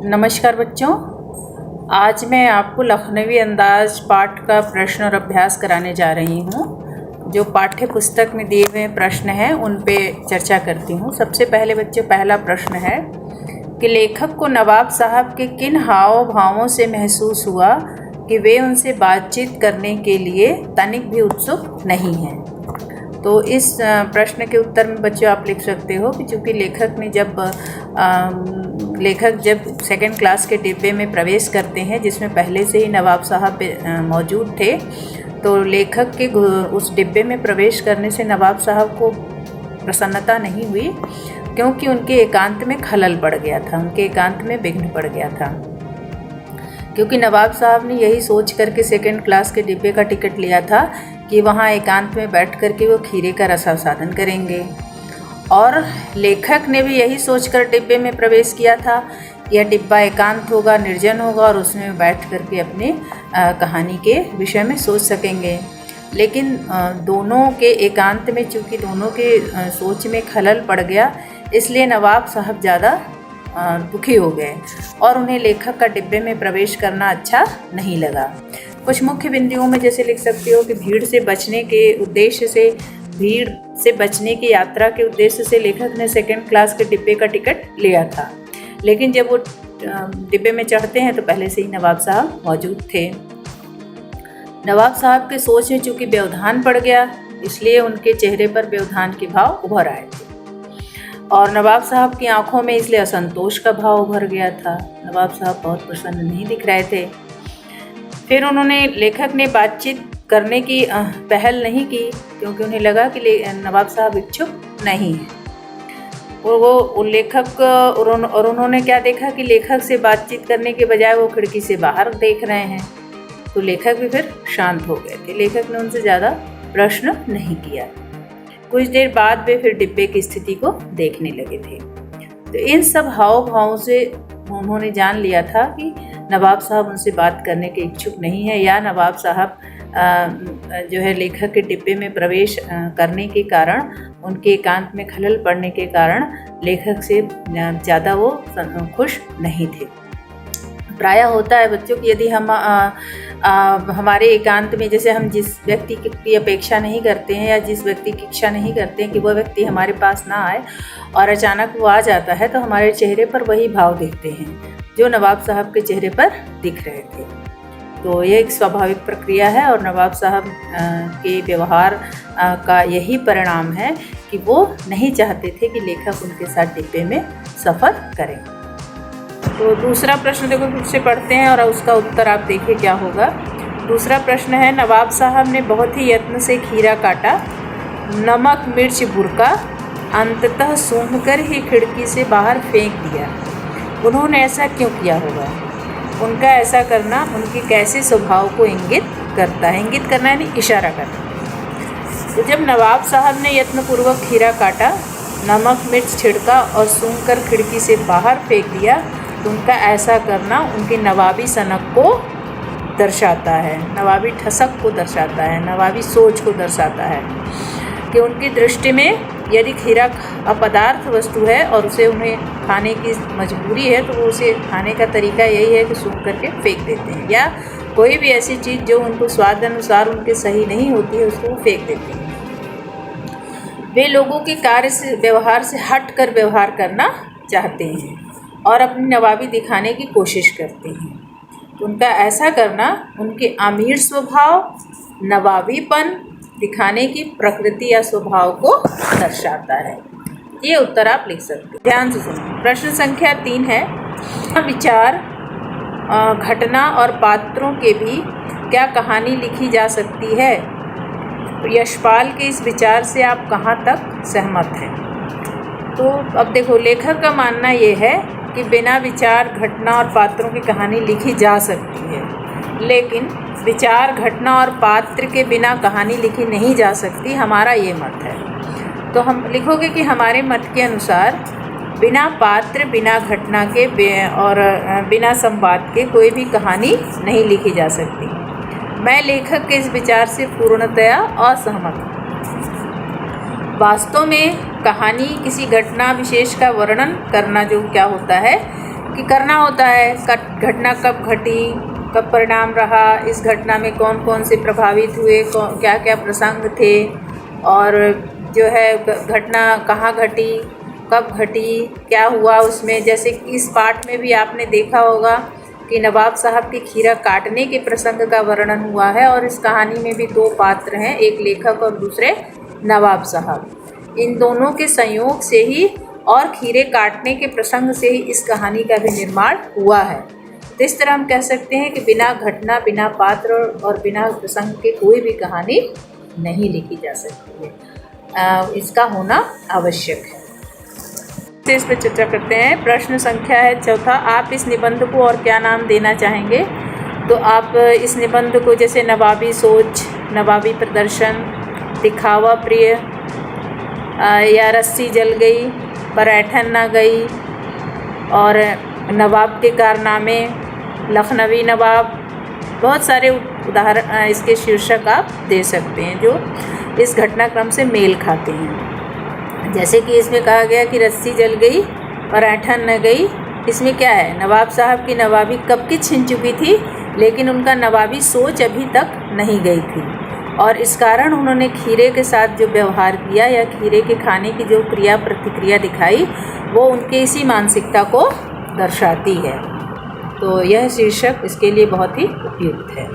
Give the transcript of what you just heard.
नमस्कार बच्चों, आज मैं आपको लखनवी अंदाज पाठ का प्रश्न और अभ्यास कराने जा रही हूँ। जो पाठ्य पुस्तक में दिए हुए प्रश्न हैं उन पे चर्चा करती हूँ। सबसे पहले बच्चों, पहला प्रश्न है कि लेखक को नवाब साहब के किन हाव भावों से महसूस हुआ कि वे उनसे बातचीत करने के लिए तनिक भी उत्सुक नहीं हैं। तो इस प्रश्न के उत्तर में बच्चों आप लिख सकते हो कि चूँकि लेखक जब सेकंड क्लास के डिब्बे में प्रवेश करते हैं जिसमें पहले से ही नवाब साहब मौजूद थे, तो लेखक के उस डिब्बे में प्रवेश करने से नवाब साहब को प्रसन्नता नहीं हुई, क्योंकि उनके एकांत में खलल पड़ गया था, उनके एकांत में विघ्न पड़ गया था। क्योंकि नवाब साहब ने यही सोच करके सेकंड क्लास के डिब्बे का टिकट लिया था कि वहाँ एकांत में बैठ कर के वो खीरे का रसास्वादन करेंगे, और लेखक ने भी यही सोचकर डिब्बे में प्रवेश किया था। यह डिब्बा एकांत होगा, निर्जन होगा और उसमें बैठ कर के अपनी कहानी के विषय में सोच सकेंगे। लेकिन दोनों के एकांत में चूँकि दोनों के सोच में खलल पड़ गया, इसलिए नवाब साहब ज़्यादा दुखी हो गए और उन्हें लेखक का डिब्बे में प्रवेश करना अच्छा नहीं लगा। कुछ मुख्य बिंदुओं में जैसे लिख सकते हो कि भीड़ से बचने की यात्रा के उद्देश्य से लेखक ने सेकंड क्लास के डिब्बे का टिकट लिया था, लेकिन जब वो डिब्बे में चढ़ते हैं तो पहले से ही नवाब साहब मौजूद थे। नवाब साहब के सोच में चूँकि व्यवधान पड़ गया, इसलिए उनके चेहरे पर व्यवधान के भाव उभर आए थे और नवाब साहब की आंखों में इसलिए असंतोष का भाव उभर गया था। नवाब साहब बहुत प्रसन्न नहीं दिख रहे थे। फिर लेखक ने बातचीत करने की पहल नहीं की, क्योंकि उन्हें लगा कि नवाब साहब इच्छुक नहीं हैं। और उन्होंने क्या देखा कि लेखक से बातचीत करने के बजाय वो खिड़की से बाहर देख रहे हैं, तो लेखक भी फिर शांत हो गए थे। लेखक ने उनसे ज़्यादा प्रश्न नहीं किया। कुछ देर बाद वे फिर डिब्बे की स्थिति को देखने लगे थे। तो इन सब हाव भावों से उन्होंने जान लिया था कि नवाब साहब उनसे बात करने के इच्छुक नहीं है, या नवाब साहब जो है लेखक के डिब्बे में प्रवेश करने के कारण, उनके एकांत में खलल पड़ने के कारण लेखक से ज़्यादा वो खुश नहीं थे। प्रायः होता है बच्चों कि यदि हम हमारे एकांत में, जैसे हम जिस व्यक्ति की अपेक्षा नहीं करते हैं या जिस व्यक्ति की इच्छा नहीं करते हैं कि वह व्यक्ति हमारे पास ना आए और अचानक वो आ जाता है, तो हमारे चेहरे पर वही भाव दिखते हैं जो नवाब साहब के चेहरे पर दिख रहे थे। तो ये एक स्वाभाविक प्रक्रिया है और नवाब साहब के व्यवहार का यही परिणाम है कि वो नहीं चाहते थे कि लेखक उनके साथ डिब्बे में सफ़र करें। तो दूसरा प्रश्न देखो फिर से पढ़ते हैं और उसका उत्तर आप देखिए क्या होगा। दूसरा प्रश्न है, नवाब साहब ने बहुत ही यत्न से खीरा काटा, नमक मिर्च बुरका, अंततः सूंघकर ही खिड़की से बाहर फेंक दिया। उन्होंने ऐसा क्यों किया होगा? उनका ऐसा करना उनके कैसे स्वभाव को इंगित करता है? इंगित करना यानी इशारा करना। तो जब नवाब साहब ने यत्नपूर्वक खीरा काटा, नमक मिर्च छिड़का और सूंघकर खिड़की से बाहर फेंक दिया, तो उनका ऐसा करना उनकी नवाबी सनक को दर्शाता है, नवाबी ठसक को दर्शाता है, नवाबी सोच को दर्शाता है कि उनकी दृष्टि में यदि खीरा अपदार्थ वस्तु है और उसे उन्हें खाने की मजबूरी है, तो वो उसे खाने का तरीका यही है कि सूंघ करके फेंक देते हैं, या कोई भी ऐसी चीज़ जो उनको स्वाद अनुसार उनके सही नहीं होती है उसको वो फेंक देते हैं। वे लोगों के कार्य से, व्यवहार से हट कर व्यवहार करना चाहते हैं और अपनी नवाबी दिखाने की कोशिश करते हैं। तो उनका ऐसा करना उनके अमीर स्वभाव, नवाबीपन दिखाने की प्रकृति या स्वभाव को दर्शाता है। ये उत्तर आप लिख सकते हैं। ध्यान से सुनो। प्रश्न संख्या 3 है, विचार, घटना और पात्रों के भी क्या कहानी लिखी जा सकती है? यशपाल के इस विचार से आप कहाँ तक सहमत हैं? तो अब देखो, लेखक का मानना ये है कि बिना विचार, घटना और पात्रों की कहानी लिखी जा सकती है, लेकिन विचार, घटना और पात्र के बिना कहानी लिखी नहीं जा सकती, हमारा ये मत है। तो हम लिखोगे कि हमारे मत के अनुसार बिना पात्र, बिना घटना के और बिना संवाद के कोई भी कहानी नहीं लिखी जा सकती। मैं लेखक के इस विचार से पूर्णतया असहमत हूँ। वास्तव में कहानी किसी घटना विशेष का वर्णन करना जो क्या होता है कि करना होता है, घटना कब घटी, कब परिणाम रहा, इस घटना में कौन कौन से प्रभावित हुए, क्या क्या प्रसंग थे, और जो है घटना कहाँ घटी, कब घटी, क्या हुआ उसमें। जैसे इस पाठ में भी आपने देखा होगा कि नवाब साहब की खीरा काटने के प्रसंग का वर्णन हुआ है, और इस कहानी में भी दो पात्र हैं, एक लेखक और दूसरे नवाब साहब। इन दोनों के संयोग से ही और खीरे काटने के प्रसंग से ही इस कहानी का भी निर्माण हुआ है। तो इस तरह हम कह सकते हैं कि बिना घटना, बिना पात्र और बिना प्रसंग के कोई भी कहानी नहीं लिखी जा सकती है। इसका होना आवश्यक है। इस पर चर्चा करते हैं। प्रश्न संख्या है चौथा, आप इस निबंध को और क्या नाम देना चाहेंगे? तो आप इस निबंध को जैसे नवाबी सोच, नवाबी प्रदर्शन, दिखावा प्रिय, या रस्सी जल गई पर ऐठन ना गई, और नवाब के कारनामे, लखनवी नवाब, बहुत सारे उदाहरण इसके शीर्षक आप दे सकते हैं जो इस घटनाक्रम से मेल खाते हैं। जैसे कि इसमें कहा गया कि रस्सी जल गई और ऐठन न गई। इसमें क्या है, नवाब साहब की नवाबी कब की छिन चुकी थी, लेकिन उनका नवाबी सोच अभी तक नहीं गई थी, और इस कारण उन्होंने खीरे के साथ जो व्यवहार किया या खीरे के खाने की जो क्रिया प्रतिक्रिया दिखाई, वो उनके इसी मानसिकता को दर्शाती है। तो यह शीर्षक इसके लिए बहुत ही उपयुक्त है।